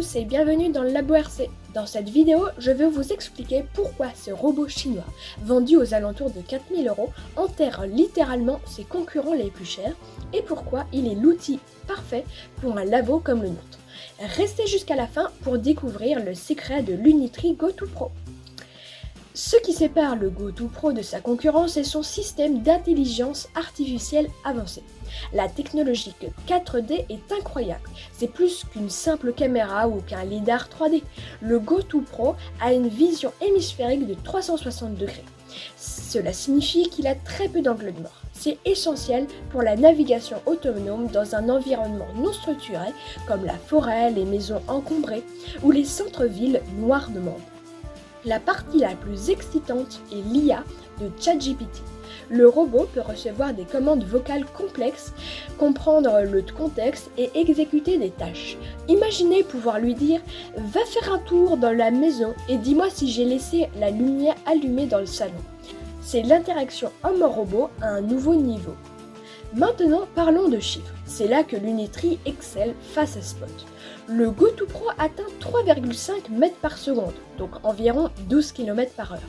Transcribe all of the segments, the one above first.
tous et bienvenue dans le Labo RC. Dans cette vidéo, je vais vous expliquer pourquoi ce robot chinois, vendu aux alentours de 4 000 € enterre littéralement ses concurrents les plus chers et pourquoi il est l'outil parfait pour un labo comme le nôtre. Restez jusqu'à la fin pour découvrir le secret de l'Unitree GoToPro. Ce qui sépare le GoToPro de sa concurrence est son système d'intelligence artificielle avancée. La technologie 4D est incroyable, c'est plus qu'une simple caméra ou qu'un lidar 3D. Le GoToPro a une vision hémisphérique de 360 degrés. Cela signifie qu'il a très peu d'angle de mort. C'est essentiel pour la navigation autonome dans un environnement non structuré comme la forêt, les maisons encombrées ou les centres-villes noirs de monde. La partie la plus excitante est l'IA de ChatGPT. Le robot peut recevoir des commandes vocales complexes, comprendre le contexte et exécuter des tâches. Imaginez pouvoir lui dire « Va faire un tour dans la maison et dis-moi si j'ai laissé la lumière allumée dans le salon ». C'est l'interaction homme-robot à un nouveau niveau. Maintenant, parlons de chiffres. C'est là que l'Unitree excelle face à Spot. Le GoToPro atteint 3,5 mètres par seconde, donc environ 12 km par heure.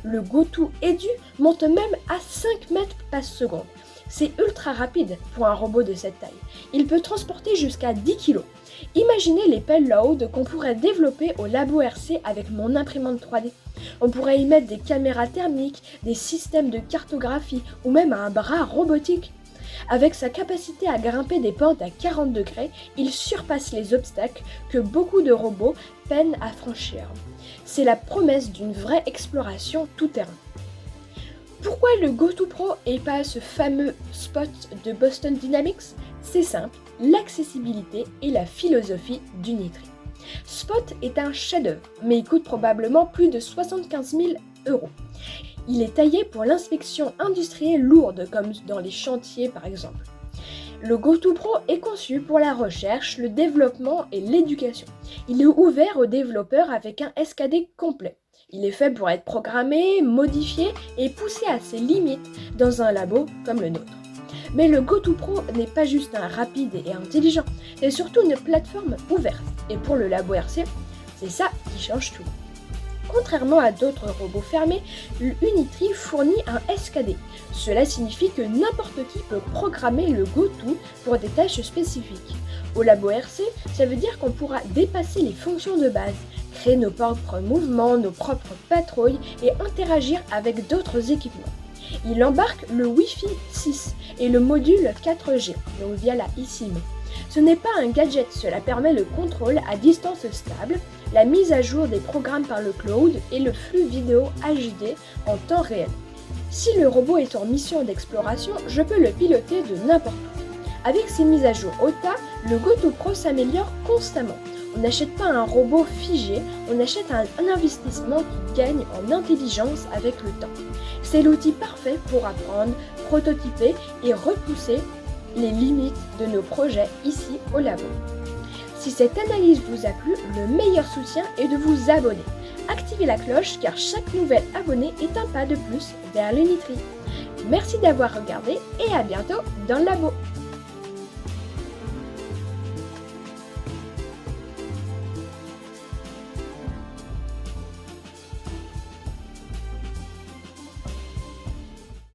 Le GoToEdu monte même à 5 mètres par seconde. C'est ultra rapide pour un robot de cette taille. Il peut transporter jusqu'à 10 kg. Imaginez les payloads qu'on pourrait développer au Labo RC avec mon imprimante 3D. On pourrait y mettre des caméras thermiques, des systèmes de cartographie ou même un bras robotique. Avec sa capacité à grimper des pentes à 40 degrés, il surpasse les obstacles que beaucoup de robots peinent à franchir. C'est la promesse d'une vraie exploration tout-terrain. Pourquoi le GoToPro et pas ce fameux Spot de Boston Dynamics ? C'est simple, l'accessibilité et la philosophie d'Unitree. Spot est un chef-d'œuvre, mais il coûte probablement plus de 75 000 €. Il est taillé pour l'inspection industrielle lourde, comme dans les chantiers par exemple. Le GoToPro est conçu pour la recherche, le développement et l'éducation. Il est ouvert aux développeurs avec un SKD complet. Il est fait pour être programmé, modifié et poussé à ses limites dans un labo comme le nôtre. Mais le GoToPro n'est pas juste un rapide et intelligent, c'est surtout une plateforme ouverte. Et pour le Labo RC, c'est ça qui change tout. Contrairement à d'autres robots fermés, l'Unitree fournit un SKD. Cela signifie que n'importe qui peut programmer le GoTo pour des tâches spécifiques. Au Labo RC, ça veut dire qu'on pourra dépasser les fonctions de base, créer nos propres mouvements, nos propres patrouilles et interagir avec d'autres équipements. Il embarque le Wi-Fi 6 et le module 4G, donc via la eSIM. Ce n'est pas un gadget, cela permet le contrôle à distance stable, la mise à jour des programmes par le cloud et le flux vidéo HD en temps réel. Si le robot est en mission d'exploration, je peux le piloter de n'importe où. Avec ces mises à jour OTA, le GoToPro s'améliore constamment. On n'achète pas un robot figé, on achète un investissement qui gagne en intelligence avec le temps. C'est l'outil parfait pour apprendre, prototyper et repousser les limites de nos projets ici au labo. Si cette analyse vous a plu, le meilleur soutien est de vous abonner. Activez la cloche car chaque nouvel abonné est un pas de plus vers l'Unitree. Merci d'avoir regardé et à bientôt dans le labo.